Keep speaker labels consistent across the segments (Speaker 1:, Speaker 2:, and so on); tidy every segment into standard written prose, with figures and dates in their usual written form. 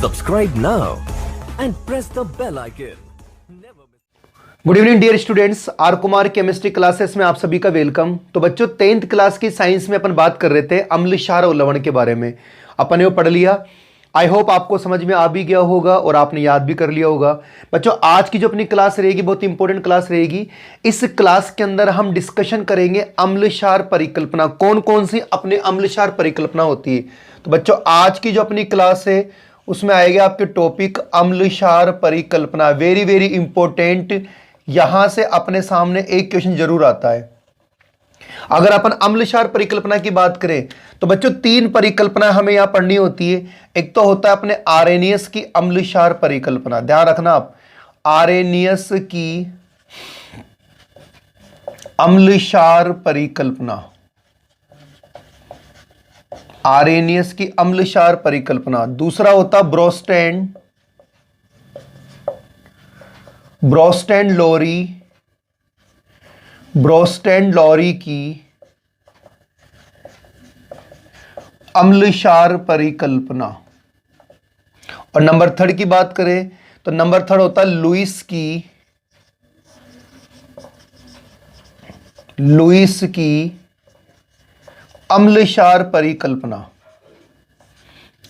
Speaker 1: Subscribe now and press the bell icon.
Speaker 2: Good evening dear students, R Kumar chemistry classes में आप सभी का welcome. तो बच्चों 10th क्लास की साइंस में अपन बात कर रहे थे अम्ल क्षार और लवण के बारे में। अपन ने वो पढ़ लिया। आई होप आपको समझ में आ भी गया होगा और आपने याद भी कर लिया होगा। बच्चों आज की जो अपनी क्लास रहेगी बहुत इंपॉर्टेंट क्लास रहेगी। इस क्लास के अंदर हम डिस्कशन करेंगे अम्ल क्षार परिकल्पना, कौन कौन सी अपने अम्ल क्षार परिकल्पना होती है। तो बच्चों आज की जो अपनी क्लास है उसमें आएगा आपके टॉपिक अम्ल क्षार परिकल्पना। वेरी वेरी इंपॉर्टेंट, यहां से अपने सामने एक क्वेश्चन जरूर आता है। अगर अपन अम्ल क्षार परिकल्पना की बात करें तो बच्चों तीन परिकल्पना हमें यहां पढ़नी होती है। एक तो होता है अपने आर्रेनियस की अम्ल क्षार परिकल्पना, ध्यान रखना आप, आर्रेनियस की अम्ल क्षार परिकल्पना, आर्रेनियस की अम्ल क्षार परिकल्पना। दूसरा होता ब्रोस्टैंड लोरी की अम्ल क्षार परिकल्पना। और नंबर थर्ड की बात करें तो नंबर थर्ड होता है लुईस की अम्ल क्षार परिकल्पना।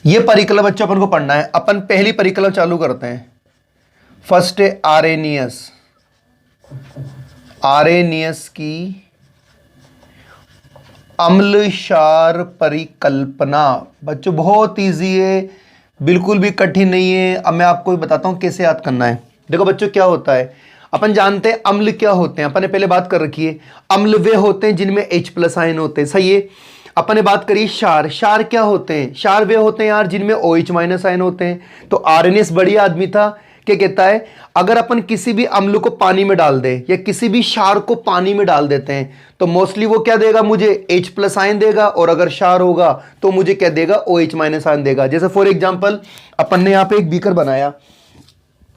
Speaker 2: यह परिकल्पना बच्चों अपन को पढ़ना है। अपन पहली परिकल्पना चालू करते हैं। फर्स्ट है आर्रेनियस की अम्ल क्षार परिकल्पना। बच्चों बहुत इजी है, बिल्कुल भी कठिन नहीं है। अब मैं आपको बताता हूं कैसे याद करना है। देखो बच्चों क्या होता है, अपन जानते हैं अम्ल क्या होते हैं। अपन ने पहले बात कर रखी है, अम्ल वे होते हैं जिनमें H+ आयन होते हैं, सही है। अपन ने बात करी क्षार क्या होते हैं, क्षार वे होते हैं यार जिनमें OH- आयन होते हैं। तो आर्रेनियस बढ़िया आदमी था, क्या कहता है, अगर अपन किसी भी अम्ल को पानी में डाल दे या किसी भी क्षार को पानी में डाल देते हैं तो मोस्टली वो क्या देगा, मुझे H+ आयन देगा, और अगर क्षार होगा तो मुझे क्या देगा, OH- आयन देगा। जैसे फॉर एग्जांपल अपन ने यहां पे एक बीकर बनाया,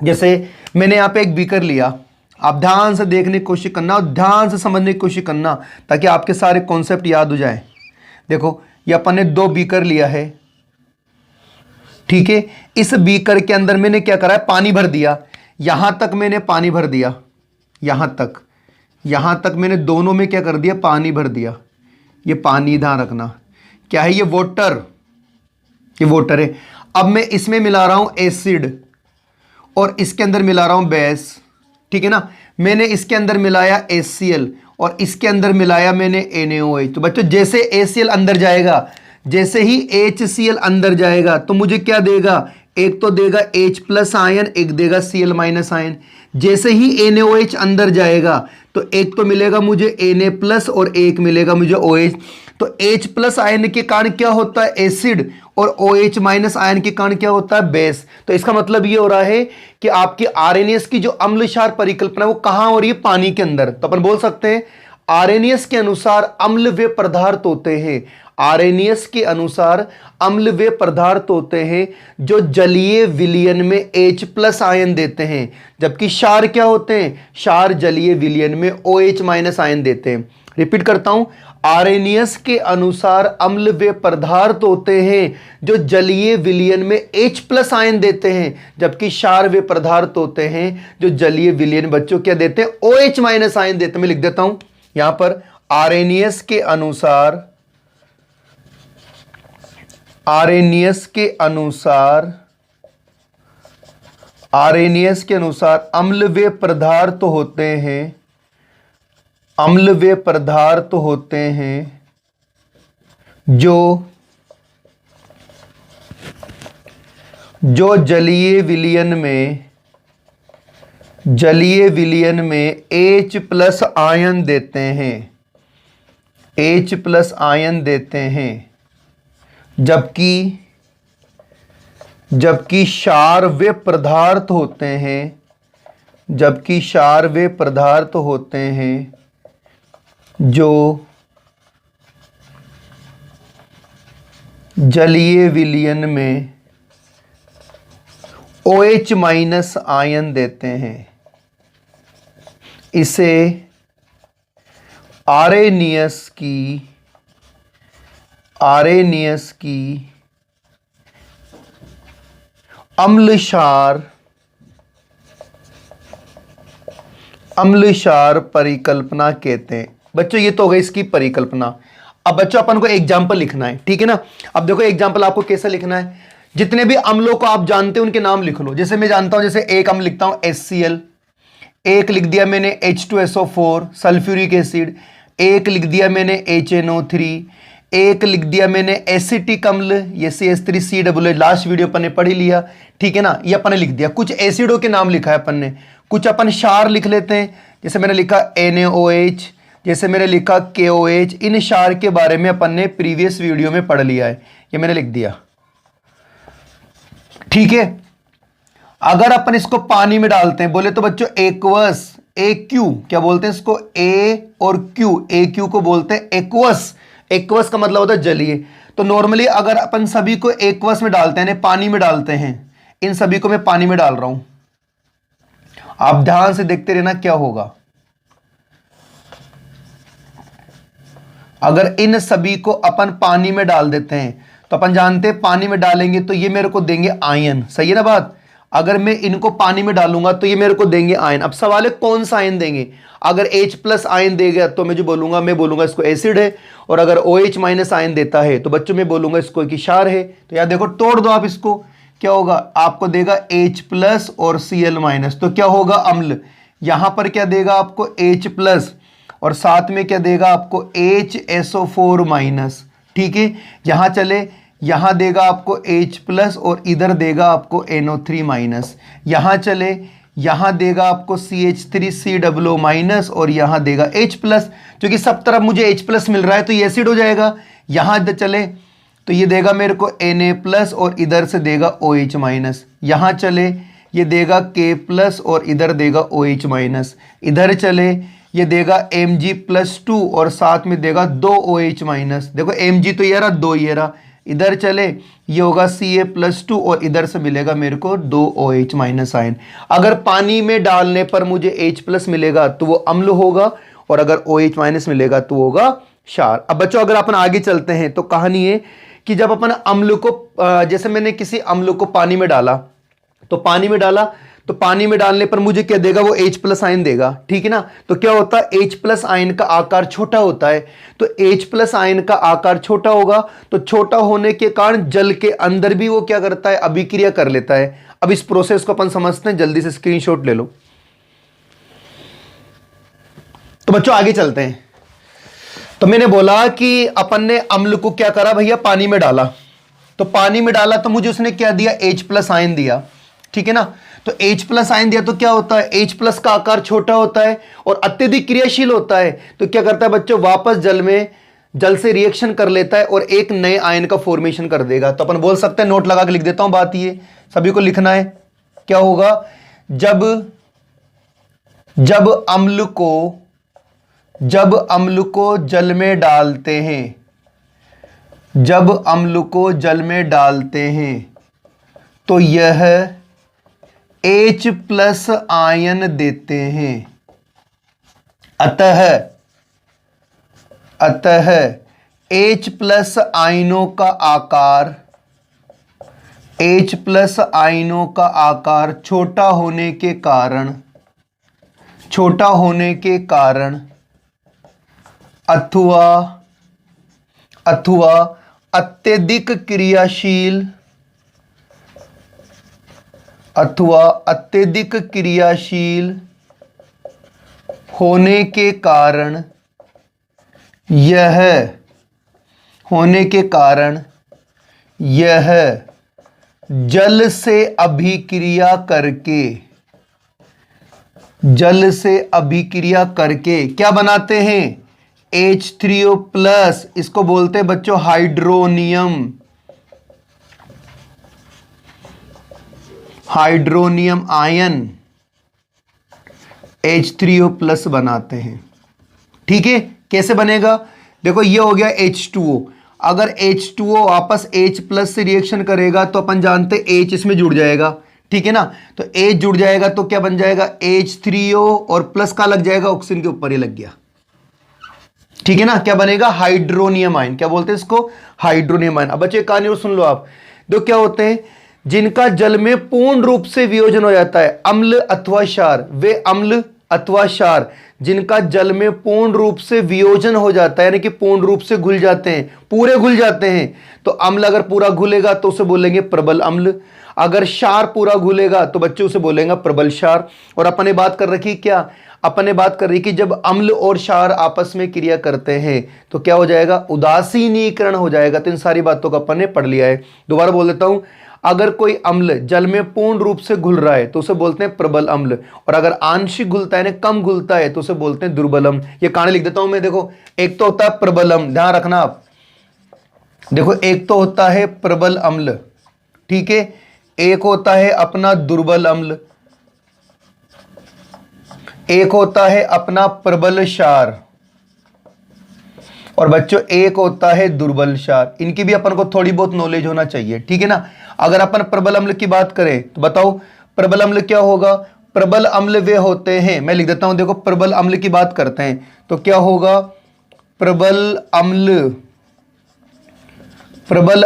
Speaker 2: जैसे मैंने यहां पे एक बीकर लिया। आप ध्यान से देखने की कोशिश करना और ध्यान से समझने की कोशिश करना ताकि आपके सारे कॉन्सेप्ट याद हो जाए। देखो ये अपन ने 2 बीकर लिया है, ठीक है। इस बीकर के अंदर मैंने क्या करा है, पानी भर दिया। यहां तक मैंने पानी भर दिया, यहां तक मैंने दोनों में क्या कर दिया, पानी भर दिया। ये पानी ध्यान रखना क्या है, ये वाटर है। अब मैं इसमें मिला रहा हूं एसिड और इसके अंदर मिला रहा हूं बेस, ठीक है ना। मैंने इसके अंदर मिलाया HCl और इसके अंदर मिलाया मैंने NaOH। तो बच्चों जैसे HCl अंदर जाएगा, जैसे ही HCl अंदर जाएगा तो मुझे क्या देगा, एक तो देगा H+ आयन, एक देगा Cl- आयन। जैसे ही NaOH अंदर जाएगा तो एक तो मिलेगा मुझे Na+ और एक मिलेगा मुझे OH। तो H+ आयन के कारण क्या होता है, एसिड, और OH- आयन के कारण क्या होता है, बेस। तो इसका मतलब ये हो रहा है कि आपकी आर्रेनियस की जो अम्ल क्षार परिकल्पना वो कहां हो रही है, पानी के अंदर। तो अपन बोल सकते हैं आर्रेनियस के अनुसार अम्ल वे पदार्थ होते हैं, आर्रेनियस के अनुसार अम्ल वे पदार्थ होते हैं जो जलीय विलयन में H+ आयन देते हैं, जबकि क्षार क्या होते हैं, क्षार जलीय विलयन में OH- आयन देते हैं। रिपीट करता हूं, आर्रेनियस के अनुसार अम्ल वे पदार्थ होते हैं जो जलीय विलयन में H+ आयन देते हैं, जबकि क्षार वे पदार्थ होते हैं जो जलीय विलयन बच्चों क्या देते हैं, OH- आयन देते हैं। मैं लिख देता हूं यहां पर, आर्रेनियस के अनुसार अम्ल वे पदार्थ होते हैं जो जलीय विलयन में H+ आयन देते हैं, जबकि क्षार वे पदार्थ होते हैं जो जलीय विलयन में OH- आयन देते हैं। इसे आर्रेनियस की अम्ल क्षार परिकल्पना कहते हैं। बच्चों ये तो हो गई इसकी परिकल्पना। अब बच्चों अपन को एग्जाम्पल लिखना है, ठीक है ना। अब देखो एग्जाम्पल आपको कैसे लिखना है, जितने भी अम्लों को आप जानते हैं उनके नाम लिख लो। जैसे मैं जानता हूं, जैसे एक अम्ल लिखता हूं HCl, एक लिख दिया मैंने H2SO4 सल्फ्यूरिक एसिड, एक लिख दिया मैंने HNO3, एक लिख दिया मैंने एसिटिक अम्ल, ये CH3COO, लास्ट वीडियो अपन ने पढ़ ही लिया, ठीक है ना। ये अपन ने लिख दिया। कुछ एसिडों के नाम लिखा है अपन ने, कुछ अपन क्षार लिख लेते हैं। जैसे मैंने लिखा NaOH, जैसे मैंने लिखा KOH। इन क्षार के बारे में अपन ने प्रीवियस वीडियो में पढ़ लिया है, ये मैंने लिख दिया, ठीक है। अगर अपन इसको पानी में डालते हैं, बोले तो बच्चों एक्वस, AQ क्या बोलते हैं इसको, A और Q, AQ को बोलते हैं एक्वस। एक्वस का मतलब होता है जलीय। तो नॉर्मली अगर अपन सभी को एक्वस में डालते हैं, पानी में डालते हैं, इन सभी को मैं पानी में डाल रहा हूं, आप ध्यान से देखते रहना क्या होगा। अगर इन सभी को अपन पानी में डाल देते हैं, तो अपन जानते हैं पानी में डालेंगे तो ये मेरे को देंगे आयन, सही है ना बात। अगर मैं इनको पानी में डालूंगा तो ये मेरे को देंगे आयन। अब सवाल है कौन सा आयन देंगे। अगर H+ आयन देगा तो मैं बोलूंगा इसको एसिड है, और अगर OH- आयन देता है तो बच्चों मैं बोलूंगा इसको एक क्षार है। तो यार देखो, तोड़ दो आप इसको, क्या होगा, आपको देगा H+ और Cl-, तो क्या होगा, अम्ल। यहां पर क्या देगा आपको, H+ और साथ में क्या देगा आपको, HSO4-, ठीक है। यहां चले, यहां देगा आपको H+ और इधर देगा आपको NO3-। यहां चले, यहां देगा आपको CH3COO- और यहां देगा H+, क्योंकि सब तरफ मुझे H+ मिल रहा है तो ये एसिड हो जाएगा। यहां चले तो ये देगा मेरे को Na+ और इधर से देगा OH-। यहां चले, ये देगा K+ और इधर देगा OH-। इधर चले, ये देगा Mg+2 और साथ में देगा 2 OH-। देखो Mg तो ये रहा, 2 ये रहा। इधर चले, ये होगा Ca+2 और इधर से मिलेगा मेरे को 2 OH- आयन। अगर पानी में डालने पर मुझे H+ मिलेगा तो वो अम्ल होगा, और अगर OH- मिलेगा तो होगा क्षार। अब बच्चों अगर अपन आगे चलते हैं तो कहानी है कि जब अपन अम्ल को, जैसे मैंने किसी अम्ल को पानी में डाला, तो पानी में डालने पर मुझे क्या देगा, वो H+ आयन देगा, ठीक है ना। तो क्या होता है, H+ आयन का आकार छोटा होता है, तो H+ आयन का आकार छोटा होगा, तो छोटा होने के कारण जल के अंदर भी वो क्या करता है, अभिक्रिया कर लेता है। अब इस प्रोसेस को अपन समझते हैं, जल्दी से स्क्रीनशॉट ले लो। तो बच्चों आगे चलते हैं। तो मैंने बोला कि अपन ने अम्ल को क्या करा भैया, पानी में डाला। तो पानी में डाला तो मुझे उसने क्या दिया, H+ आयन दिया, ठीक है ना। तो H+ आयन दिया तो क्या होता है, H+ का आकार छोटा होता है और अत्यधिक क्रियाशील होता है। तो क्या करता है बच्चों, वापस जल से रिएक्शन कर लेता है और एक नए आयन का फॉर्मेशन कर देगा। तो अपन बोल सकते हैं, नोट लगा के लिख देता हूं बात, ये सभी को लिखना है। क्या होगा, जब अम्ल को जल में डालते हैं, जब अम्ल को जल में डालते हैं तो यह H+ आयन देते हैं। अतः H+ आयनों का आकार छोटा होने के कारण अथवा अत्यधिक क्रियाशील होने के कारण यह जल से अभिक्रिया करके क्या बनाते हैं, H3O+, इसको बोलते हैं बच्चों हाइड्रोनियम आयन, H3O+ बनाते हैं, ठीक है। कैसे बनेगा, देखो ये हो गया H2O। अगर H2O वापस H+ से रिएक्शन करेगा तो अपन जानते हैं H इसमें जुड़ जाएगा, ठीक है ना। तो H जुड़ जाएगा तो क्या बन जाएगा, H3O और प्लस का लग जाएगा, ऑक्सीजन के ऊपर ही लग गया, ठीक है ना। क्या बनेगा, हाइड्रोनियम आयन। क्या बोलते हैं इसको, हाइड्रोनियम आयन। अब बच्चे कहानी और सुन लो आप। दो क्या होते हैं, जिनका जल में पूर्ण रूप से वियोजन हो जाता है, अम्ल अथवा क्षार, वे अम्ल अथवा क्षार जिनका जल में पूर्ण रूप से वियोजन हो जाता है, यानी कि पूर्ण रूप से घुल जाते हैं, पूरे घुल जाते हैं। तो अम्ल अगर पूरा घुलेगा तो उसे बोलेंगे प्रबल अम्ल, अगर क्षार पूरा घुलेगा तो बच्चे उसे बोलेंगे प्रबल क्षार। और अपन ने बात कर रखी क्या, अपन ने बात कर रही कि जब अम्ल और क्षार आपस में क्रिया करते हैं तो क्या हो जाएगा, उदासीनीकरण हो जाएगा। तो इन सारी बातों को अपन ने पढ़ लिया है। दोबारा बोल देता हूं, अगर कोई अम्ल जल में पूर्ण रूप से घुल रहा है तो उसे बोलते हैं प्रबल अम्ल, और अगर आंशिक घुलता है ना, कम घुलता है, तो उसे बोलते हैं दुर्बल अम्ल। ये कहानी लिख देता हूं मैं, देखो एक तो होता है प्रबल अम्ल, ध्यान रखना आप, देखो एक तो होता है प्रबल अम्ल, ठीक है, एक होता है अपना दुर्बल अम्ल, एक होता है अपना प्रबल क्षार, और बच्चों एक होता है दुर्बल क्षार। इनकी भी अपन को थोड़ी बहुत नॉलेज होना चाहिए, ठीक है ना। अगर अपन प्रबल अम्ल की बात करें तो बताओ प्रबल अम्ल क्या होगा। प्रबल अम्ल वे होते हैं, मैं लिख देता हूं, देखो प्रबल अम्ल की बात करते हैं तो क्या होगा, प्रबल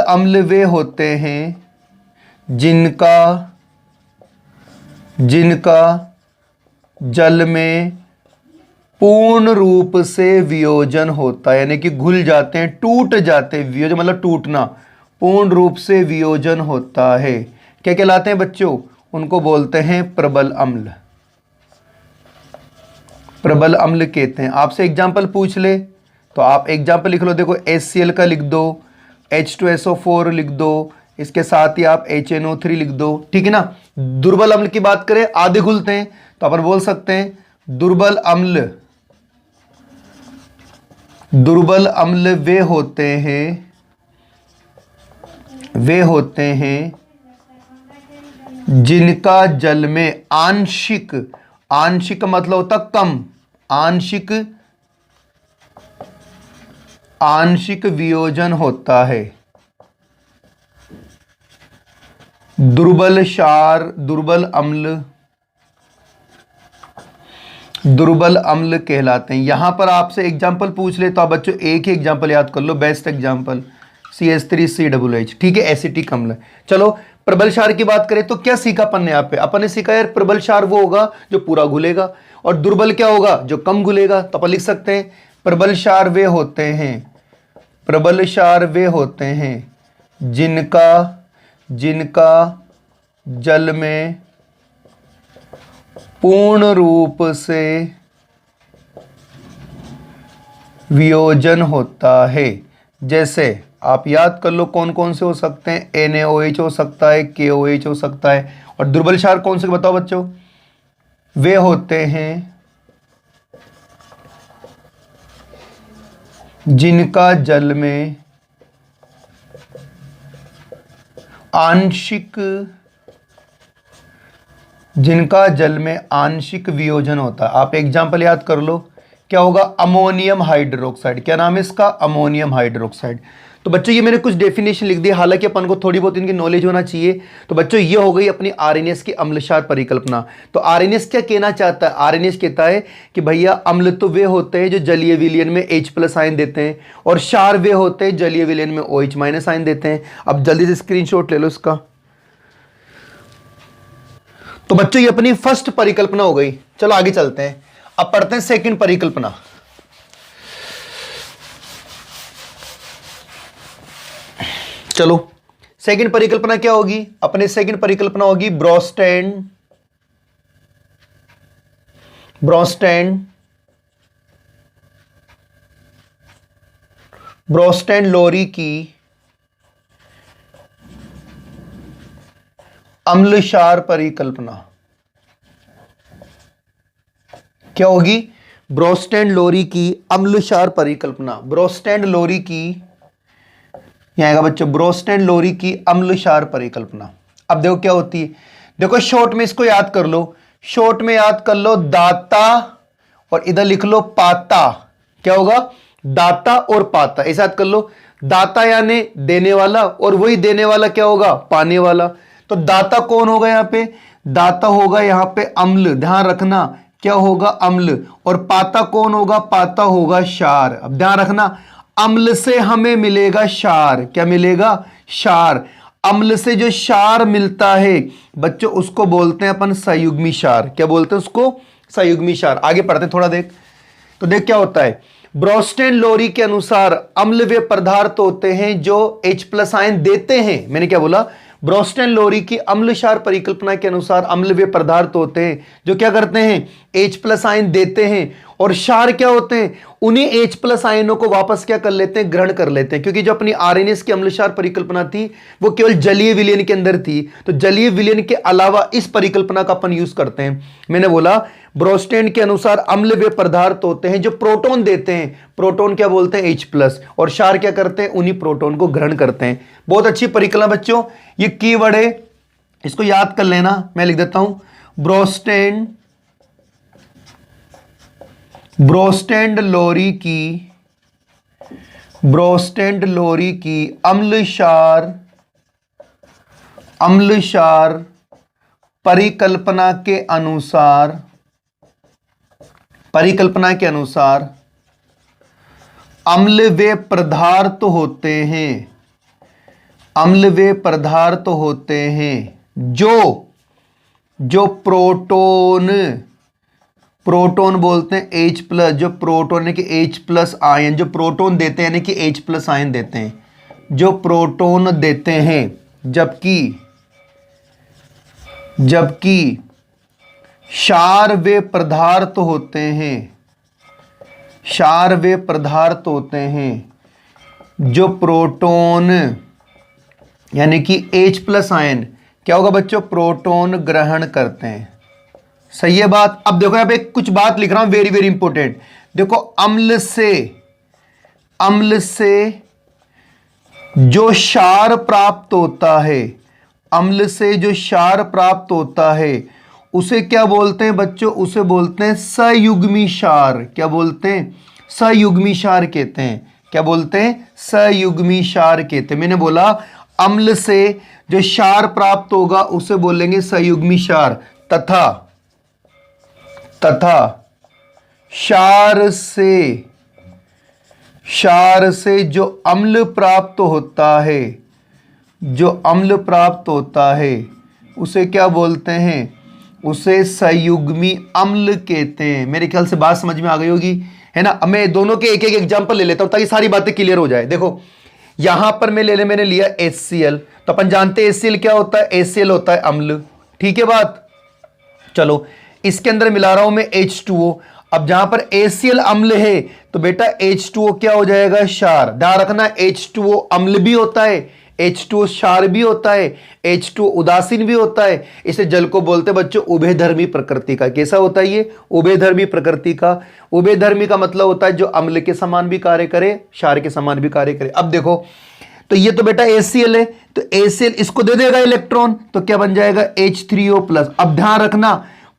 Speaker 2: अम्ल वे होते हैं जिनका जल में पूर्ण रूप से वियोजन होता है, यानी कि घुल जाते हैं, टूट जाते हैं, वियोजन मतलब टूटना, पूर्ण रूप से वियोजन होता है, क्या कहलाते हैं बच्चों, उनको बोलते हैं प्रबल अम्ल, प्रबल अम्ल कहते हैं। आपसे एग्जाम्पल पूछ ले तो आप एग्जाम्पल लिख लो, देखो HCl का लिख दो, H2SO4 लिख दो, इसके साथ ही आप HNO3 लिख दो, ठीक है ना। दुर्बल अम्ल की बात करें, आधे घुलते हैं तो अपन बोल सकते हैं दुर्बल अम्ल वे होते हैं जिनका जल में आंशिक मतलब होता कम, आंशिक वियोजन होता है। दुर्बल क्षार, दुर्बल अम्ल कहलाते हैं। यहां पर आपसे एग्जाम्पल पूछ ले तो आप बच्चों एक ही एग्जाम्पल याद कर लो, बेस्ट एग्जाम्पल CH3COOH, ठीक है, एसिटिक अम्ल। चलो प्रबल क्षार की बात करें तो क्या सीखा अपन ने यहाँ पे, अपन ने सीखा यार प्रबल क्षार वो होगा जो पूरा घुलेगा, और दुर्बल क्या होगा, जो कम घुलेगा। तो अपन लिख सकते हैं प्रबल क्षार वे होते हैं जिनका जल में पूर्ण रूप से वियोजन होता है। जैसे आप याद कर लो कौन कौन से हो सकते हैं, NaOH हो सकता है, KOH हो सकता है। और दुर्बल क्षार कौन से बताओ बच्चों, वे होते हैं जिनका जल में आंशिक वियोजन होता है। आप एग्जाम्पल याद कर लो, क्या होगा, अमोनियम हाइड्रोक्साइड, क्या नाम है इसका, अमोनियम हाइड्रोक्साइड। तो बच्चों ये मैंने कुछ डेफिनेशन लिख दी, हालांकि अपन को थोड़ी बहुत इनकी नॉलेज होना चाहिए। तो बच्चों ये हो गई अपनी आरएनएस की अम्ल क्षार परिकल्पना। तो आरएनएस क्या कहना चाहता है, आरएनएस कहता है कि भैया अम्ल तो वे होते हैं जो जलीय विलयन में H+ आयन देते हैं, और क्षार वे होते हैं जलीय विलयन में OH- आयन देते हैं। अब जल्दी से स्क्रीनशॉट ले लो इसका। तो बच्चों ये अपनी फर्स्ट परिकल्पना हो गई। चलो आगे चलते हैं, अब पढ़ते हैं सेकंड परिकल्पना। चलो सेकंड परिकल्पना क्या होगी, अपने सेकंड परिकल्पना होगी ब्रोस्टैंड लोरी की अम्ल क्षार परिकल्पना। क्या होगी, ब्रोस्टैंड लोरी की अम्ल क्षार परिकल्पना। ब्रोस्टैंड लोरी की, यहां आएगा बच्चों, ब्रोस्टैंड लोरी की अम्ल क्षार परिकल्पना। अब देखो क्या होती है, देखो शॉर्ट में इसको याद कर लो, शॉर्ट में याद कर लो दाता, और इधर लिख लो पाता। क्या होगा, दाता और पाता, ऐसा याद कर लो। दाता यानी देने वाला, और वही देने वाला क्या होगा, पाने वाला। तो दाता कौन होगा यहां पे, दाता होगा यहां पे अम्ल, ध्यान रखना क्या होगा, अम्ल। और पाता कौन होगा, पाता होगा क्षार। अब ध्यान रखना, अम्ल से हमें मिलेगा क्षार, क्या मिलेगा, क्षार। अम्ल से जो क्षार मिलता है बच्चों उसको बोलते हैं अपन संयुग्मी क्षार। क्या बोलते हैं उसको? संयुग्मी क्षार। आगे पढ़ते हैं थोड़ा, देख तो देख क्या होता है। ब्रोस्टेन लोरी के अनुसार अम्ल वे पदार्थ होते हैं जो H+ आयन देते हैं। मैंने क्या बोला? ब्रोस्टेन लोरी की अम्ल क्षार परिकल्पना के अनुसार अम्ल वे पदार्थ होते हैं जो क्या करते हैं? H+ आयन देते हैं। और क्षार क्या होते हैं? उन्हीं H+ आयनों को वापस क्या कर लेते हैं? ग्रहण कर लेते हैं। क्योंकि जो अपनी आरएनएस की अम्ल क्षार परिकल्पना थी वो केवल जलीय विलयन के अंदर थी, तो जलीय विलयन के अलावा इस परिकल्पना का अपन यूज करते हैं। मैंने बोला ब्रोस्टेन के अनुसार अम्ल वे पदार्थ होते हैं जो प्रोटॉन देते हैं। प्रोटॉन क्या बोलते हैं? H+। और क्षार क्या करते हैं? उन्हीं प्रोटॉन को ग्रहण करते हैं। बहुत अच्छी परिकल्पना बच्चों, ये कीवर्ड है, इसको याद कर लेना। मैं लिख देता हूं ब्रोस्टेन लोरी की अम्ल क्षार परिकल्पना के अनुसार अम्ल वे पदार्थ होते हैं जो प्रोटॉन बोलते हैं H+, जो प्रोटॉन यानी कि H+ आयन जो प्रोटॉन देते हैं यानी कि H+ आयन देते हैं, जो प्रोटॉन देते हैं, जबकि क्षार वे पदार्थ होते हैं जो प्रोटॉन यानी कि H+ आयन क्या होगा बच्चों? प्रोटॉन ग्रहण करते हैं। सही है बात? अब देखो यहां पे कुछ बात लिख रहा हूं, वेरी वेरी इंपॉर्टेंट। देखो अम्ल से जो क्षार प्राप्त होता है उसे क्या बोलते हैं बच्चों? उसे बोलते हैं संयुग्मी क्षार। क्या बोलते हैं? संयुग्मी क्षार कहते हैं। क्या बोलते हैं? संयुग्मी क्षार कहते हैं। मैंने बोला अम्ल से जो क्षार प्राप्त होगा उसे बोलेंगे संयुग्मी क्षार, तथा क्षार से जो अम्ल प्राप्त होता है उसे क्या बोलते हैं? उसे संयुग्मी अम्ल कहते हैं। मेरे ख्याल से बात समझ में आ गई होगी, है ना? अब मैं दोनों के एक एक एग्जांपल ले लेता हूं ताकि सारी बातें क्लियर हो जाए। देखो यहां पर मैंने लिया HCl, तो अपन जानते हैं HCl क्या होता है? HCl होता है अम्ल। ठीक है बात? चलो इसके अंदर मिला रहा हूं मैं H2O। अब जहां पर HCl अम्ल है तो बेटा H2O क्या हो जाएगा? क्षार। ध्यान रखना H2O अम्ल भी होता है, H2O क्षार भी होता है, H2O उदासीन भी होता है। इसे जल को बोलते हैं बच्चों उभयधर्मी प्रकृति का। कैसा होता है ये? उभयधर्मी प्रकृति का। उभयधर्मी का मतलब होता है जो अम्ल के समान भी कार्य करे, क्षार के समान भी कार्य करे। अब देखो तो ये तो बेटा HCl है, तो HCl इसको दे देगा इलेक्ट्रॉन, तो क्या बन जाएगा? H3O+। अब ध्यान रखना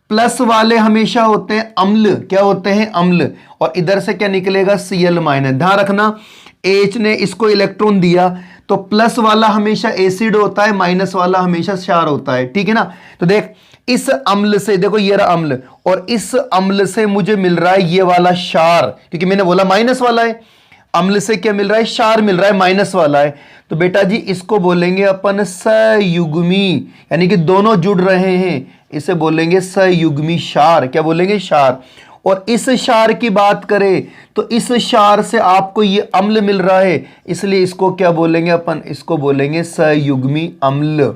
Speaker 2: प्लस वाले हमेशा होते हैं अम्ल। क्या होते हैं? अम्ल। और इधर से क्या निकलेगा? Cl-। ध्यान रखना H ने इसको इलेक्ट्रॉन दिया तो प्लस वाला हमेशा एसिड होता है, माइनस वाला हमेशा क्षार होता है। ठीक है ना? तो देख इस अम्ल से, देखो ये रहा अम्ल, और इस अम्ल से मुझे मिल रहा है ये वाला क्षार, क्योंकि मैंने बोला माइनस वाला है। अम्ल से क्या मिल रहा है? क्षार मिल रहा है, माइनस वाला है। तो बेटा जी इसको बोलेंगे अपन संयुग्मी, यानी कि दोनों जुड़ रहे हैं, इसे बोलेंगे संयुग्मी क्षार। क्या बोलेंगे? क्षार। और इस क्षार की बात करें तो इस क्षार से आपको ये अम्ल मिल रहा है, इसलिए इसको क्या बोलेंगे अपन? इसको बोलेंगे संयुग्मी अम्ल।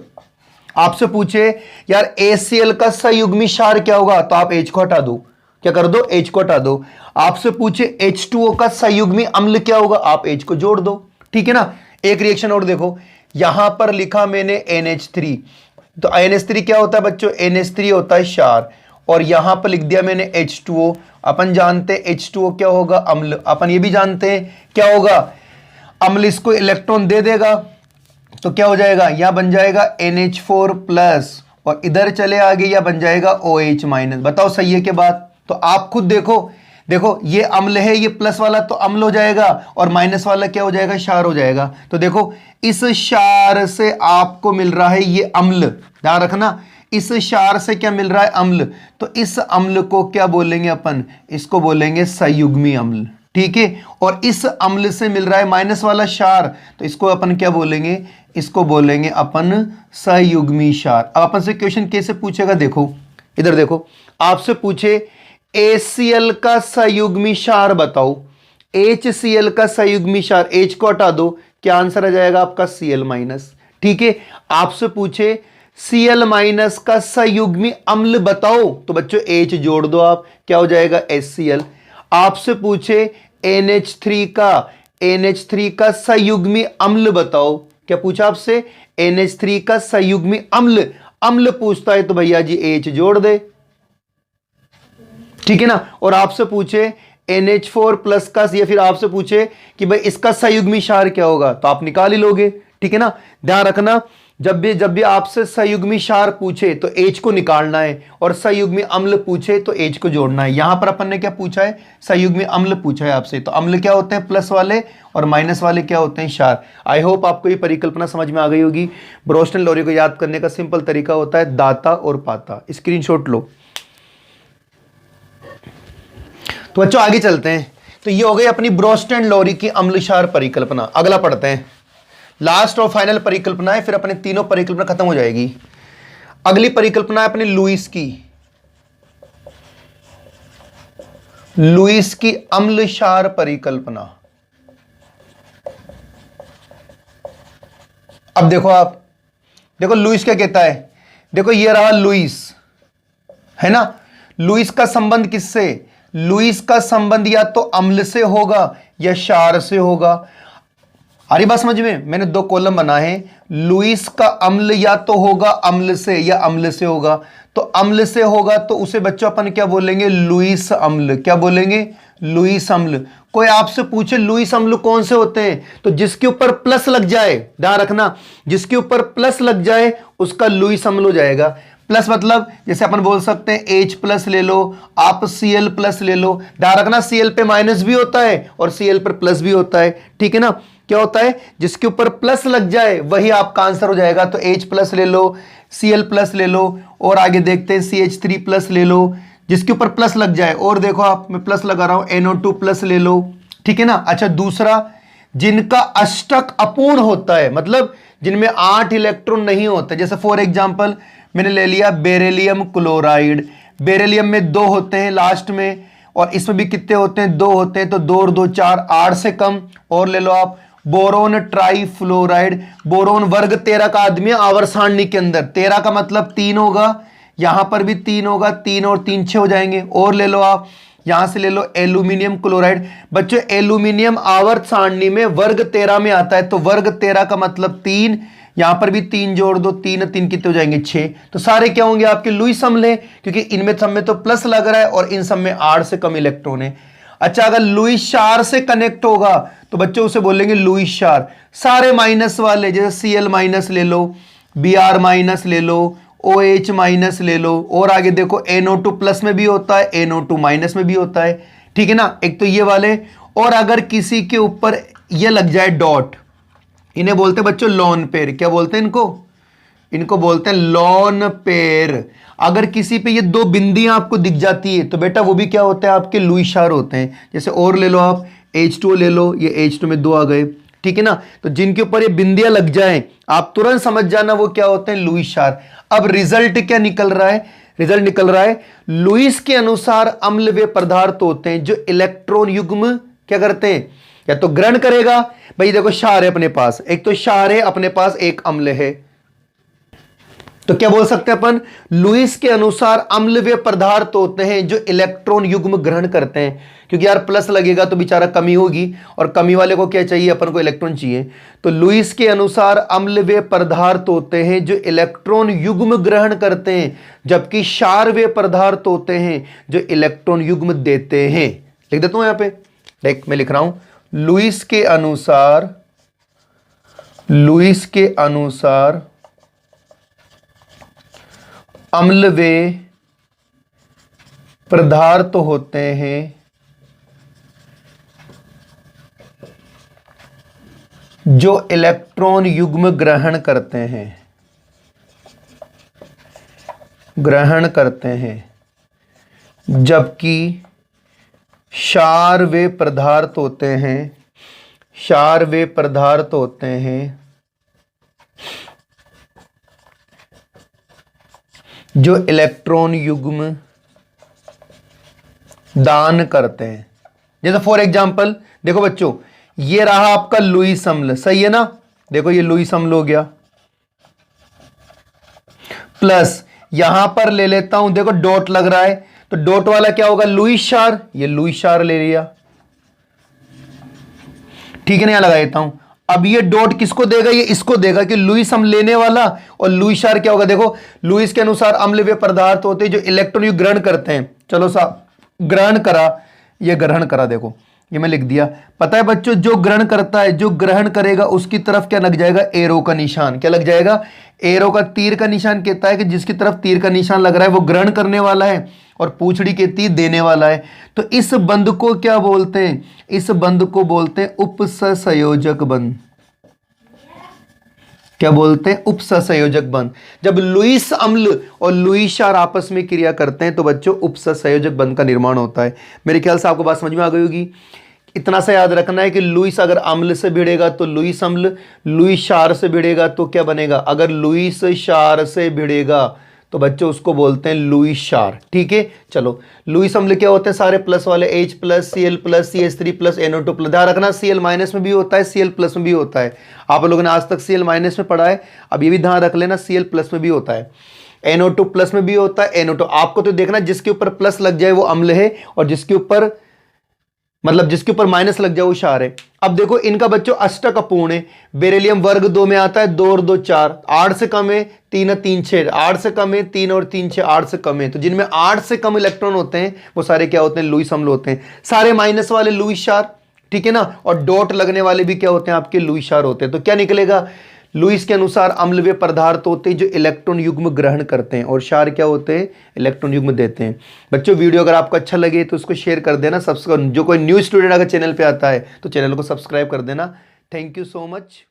Speaker 2: आपसे पूछे यार HCl का संयुग्मी क्षार क्या होगा, तो आप H को हटा दो। क्या कर दो? H को हटा दो। आपसे पूछे H2O का संयुग्मी अम्ल क्या होगा, आप H को जोड़ दो। ठीक है ना? एक रिएक्शन और देखो, यहां पर लिखा मैंने NH3, तो NH3 क्या होता है बच्चों? NH3 होता है क्षार। और यहां पर लिख दिया मैंने H2O। अपन जानते हैं H2O क्या होगा? अम्ल। अपन ये भी जानते हैं क्या होगा? अम्ल इसको इलेक्ट्रॉन दे देगा तो क्या हो जाएगा? यहां बन जाएगा NH4+, और इधर चले आगे यह बन जाएगा OH-। बताओ सही है क्या बात? तो आप खुद देखो ये अम्ल है, ये प्लस वाला तो अम्ल हो जाएगा, और माइनस वाला क्या हो जाएगा? क्षार हो जाएगा। तो देखो इस क्षार से आपको मिल रहा है ये अम्ल। ध्यान रखना इस क्षार से क्या मिल रहा है? अम्ल। तो इस अम्ल को क्या बोलेंगे अपन? इसको बोलेंगे संयुग्मी अम्ल। ठीक है? और इस अम्ल से मिल रहा है माइनस वाला क्षार, तो इसको अपन क्या बोलेंगे? इसको बोलेंगे अपन सयुग्मी क्षार। अब अपन से क्वेश्चन कैसे पूछेगा, देखो इधर देखो, आपसे पूछे HCl का सयुग्मी क्षार बताओ, HCl का सयुग्मी क्षार, H को हटा दो, क्या आंसर आ जाएगा आपका Cl-। ठीक है, आपसे पूछे Cl- का सयुग्मी अम्ल बताओ, तो बच्चों H जोड़ दो आप, क्या हो जाएगा HCl। आपसे पूछे NH3 का सयुग्मी अम्ल बताओ, क्या पूछा आपसे, NH3 का सयुग्मी अम्ल पूछता है तो भैया जी H जोड़ दे, ठीक है ना। और आपसे पूछे NH4 प्लस का, या फिर आपसे पूछे कि भाई इसका संयुग्मी क्षार क्या होगा, तो आप निकाल ही लोगे, ठीक है ना। ध्यान रखना, जब भी आपसे संयुग्मी क्षार पूछे तो H को निकालना है, और संयुग्मी अम्ल पूछे तो H को जोड़ना है। यहां पर अपन ने क्या पूछा है, संयुग्मी अम्ल पूछा है आपसे, तो अम्ल क्या होते हैं, प्लस वाले, और माइनस वाले क्या होते हैं, क्षार। आई होप आपको ये परिकल्पना समझ में आ गई होगी। ब्रोस्टन लोरी को याद करने का सिंपल तरीका होता है दाता और पाता। स्क्रीनशॉट लो। तो बच्चों आगे चलते हैं। तो ये हो गई अपनी ब्रोस्टन लोरी की अम्ल क्षार परिकल्पना। अगला पढ़ते हैं, लास्ट और फाइनल परिकल्पना है, फिर अपने तीनों परिकल्पना खत्म हो जाएगी। अगली परिकल्पना है अपनी लुईस की अम्ल क्षार परिकल्पना। अब देखो, आप देखो लुईस क्या कहता है, देखो ये रहा लुईस, है ना। लुईस का संबंध किससे, लुईस का संबंध या तो अम्ल से होगा या क्षार से होगा। आ रही बात समझ में, मैंने दो कॉलम बनाए हैं। लुईस का अम्ल या तो होगा अम्ल से या अम्ल से होगा, तो अम्ल से होगा तो उसे बच्चों अपन क्या बोलेंगे, लुईस अम्ल। क्या बोलेंगे, लुईस अम्ल। कोई आपसे पूछे लुईस अम्ल कौन से होते हैं, तो जिसके ऊपर प्लस लग जाए, ध्यान रखना, जिसके ऊपर प्लस लग जाए उसका लुईस अम्ल हो जाएगा। प्लस मतलब जैसे अपन बोल सकते हैं H प्लस ले लो, आप Cl प्लस ले लो। ध्यान रखना Cl पे माइनस भी होता है और Cl पर प्लस भी होता है, ठीक है ना। क्या होता है, जिसके ऊपर प्लस लग जाए वही आपका आंसर हो जाएगा। तो H प्लस ले लो, Cl प्लस ले लो, और आगे देखते हैं CH3 प्लस ले लो, जिसके ऊपर प्लस लग जाए। और देखो आप, मैं प्लस लगा रहा हूं, NO2 प्लस ले लो, ठीक है ना। अच्छा, दूसरा, जिनका अष्टक अपूर्ण होता है, मतलब जिनमें 8 इलेक्ट्रॉन नहीं होते, जैसे फॉर एग्जांपल मैंने ले लिया बेरिलियम क्लोराइड। बेरिलियम में 2 होते हैं लास्ट में, और इसमें भी कितने होते हैं, 2 होते हैं, तो 2 और 2 4, 8 से कम। और ले लो आप बोरोन ट्राइफ्लोराइड, बोरोन वर्ग 13 का आदमी है आवर्त सारणी के अंदर, 13 का मतलब 3 होगा, यहां पर भी 3 होगा, 3 और 3 6 हो जाएंगे। और ले लो आप, यहां से ले लो एल्यूमिनियम क्लोराइड। बच्चों एल्यूमिनियम आवर्त सारणी में वर्ग 13 में आता है, तो वर्ग 13 का मतलब 3, यहां पर भी 3 जोड़ दो, 3 3 कितने हो जाएंगे, 6। तो सारे क्या होंगे आपके लुईस अम्ल है, क्योंकि इनमें सब में तो प्लस लग रहा है और इन सब में 8 से कम इलेक्ट्रॉन है। अच्छा, अगर लुईस क्षार से कनेक्ट होगा तो बच्चों उसे बोलेंगे लुईस क्षार। सारे माइनस वाले, जैसे Cl माइनस ले लो, Br माइनस ले लो, OH माइनस ले लो, और आगे देखो NO2 प्लस में भी होता है, NO2 माइनस में भी होता है, ठीक है ना। एक तो ये वाले, और अगर किसी के ऊपर ये लग जाए डॉट, इन्हें बोलते हैं बच्चों लॉन पेयर। क्या बोलते हैं इनको बोलते हैं लॉन पेयर। अगर किसी पे ये 2 बिंदियां आपको दिख जाती है तो बेटा वो भी क्या होते हैं, आपके लुईस क्षार होते हैं। जैसे और ले लो आप, H2O ले लो, ये H2 में 2 आ गए, ठीक है ना। तो जिनके ऊपर ये बिंदियां लग जाएं आप तुरंत समझ जाना वो क्या होते हैं, लुईस क्षार। अब रिजल्ट क्या निकल रहा है, रिजल्ट निकल रहा है लुईस के अनुसार अम्ल वे पदार्थ होते हैं जो इलेक्ट्रॉन युग्म क्या करते हैं, या तो ग्रहण करेगा। भाई देखो क्षार है अपने पास, एक तो क्षार है अपने पास, एक अम्ल है, तो क्या बोल सकते हैं अपन, लुईस के अनुसार अम्ल वे पदार्थ होते हैं जो इलेक्ट्रॉन युग्म ग्रहण करते हैं। क्योंकि यार प्लस लगेगा तो बेचारा कमी होगी, और कमी वाले को क्या चाहिए, अपन को इलेक्ट्रॉन चाहिए। तो लुईस के अनुसार अम्ल वे पदार्थ होते हैं जो इलेक्ट्रॉन युग्म ग्रहण करते हैं, जबकि क्षार वे पदार्थ होते हैं जो इलेक्ट्रॉन युग्म देते हैं। लिख देता हूं यहां पे, देख मैं लिख रहा हूं, लुईस के अनुसार अम्ल वे पदार्थ होते हैं जो इलेक्ट्रॉन युग्म ग्रहण करते हैं, जबकि क्षार वे पदार्थ होते हैं जो इलेक्ट्रॉन युग्म दान करते हैं। जैसे फॉर एग्जांपल देखो बच्चों, ये रहा आपका लुईस अम्ल, सही है ना, देखो ये लुईस अम्ल हो गया, प्लस यहां पर ले लेता हूं, देखो डॉट लग रहा है, तो डॉट वाला क्या होगा, लुईस क्षार, ये लुईस क्षार ले लिया, ठीक है ना, यहां लगा देता हूं। अब ये डॉट किसको देगा, ये इसको देगा कि लुईस अम्ल लेने वाला, और लुईस क्षार क्या होगा, देखो लुईस के अनुसार अम्ल वे पदार्थ होते हैं जो इलेक्ट्रॉन युग्म ग्रहण करते हैं। चलो साहब, ग्रहण करा, ये ग्रहण करा, देखो ये मैं लिख दिया। पता है बच्चों, जो ग्रहण करता है, जो ग्रहण करेगा उसकी तरफ क्या लग जाएगा, एरो का निशान, क्या लग जाएगा, एरो का, तीर का निशान कहता है कि जिसकी तरफ तीर का निशान लग रहा है वो ग्रहण करने वाला है, और पूंछड़ी के तीर देने वाला है। तो इस बंध को क्या बोलते हैं, इस बंध को बोलते हैं उपसंयोजक बंध। क्या बोलते हैं, उपसंयोजक बंध। जब लुईस अम्ल और लुईस क्षार आपस में क्रिया करते हैं तो बच्चों उपसंयोजक बंध का निर्माण होता है। मेरे ख्याल से आपको बात समझ में आ गई होगी। इतना सा याद रखना है कि लुईस अगर अम्ल से भिड़ेगा तो लुईस अम्ल, लुईस क्षार से भिड़ेगा तो क्या बनेगा, अगर लुईस क्षार से भिड़ेगा तो बच्चों उसको बोलते हैं लुईस क्षार, ठीक है। चलो, लुईस अम्ल क्या होते हैं, सारे प्लस वाले, H plus, Cl plus, CH3 plus, NO2 plus. ध्यान रखना Cl माइनस में भी होता है, Cl प्लस में भी होता है। आप लोगों ने आज तक Cl माइनस में पढ़ा है, अब ये भी ध्यान रख लेना Cl प्लस में भी होता है, NO2 प्लस में भी होता है, NO2। आपको तो देखना जिसके ऊपर प्लस लग जाए वो अम्ल है, और जिसके ऊपर मतलब जिसके ऊपर माइनस लग जाए वो क्षार है। अब देखो इनका बच्चों अष्टक अपूर्ण है, बेरिलियम वर्ग 2 में आता है, 2 और 2 4, 8 से कम है, 3 और 3 6, 8 से कम है, 3 और 3 6, 8 से कम है। तो जिनमें 8 से कम इलेक्ट्रॉन होते हैं वो सारे क्या होते हैं, लुईस अम्ल होते हैं। सारे माइनस वाले लुईस क्षार, ठीक है ना, और डॉट लगने वाले भी क्या होते हैं, आपके लुईस क्षार होते हैं। तो क्या निकलेगा, लुईस के अनुसार अम्ल वे पदार्थ होते हैं जो इलेक्ट्रॉन युग्म ग्रहण करते हैं, और क्षार क्या होते हैं, इलेक्ट्रॉन युग्म देते हैं। बच्चों वीडियो अगर आपको अच्छा लगे तो उसको शेयर कर देना, सब्सक्राइब, जो कोई न्यू स्टूडेंट अगर चैनल पे आता है तो चैनल को सब्सक्राइब कर देना। Thank you so much.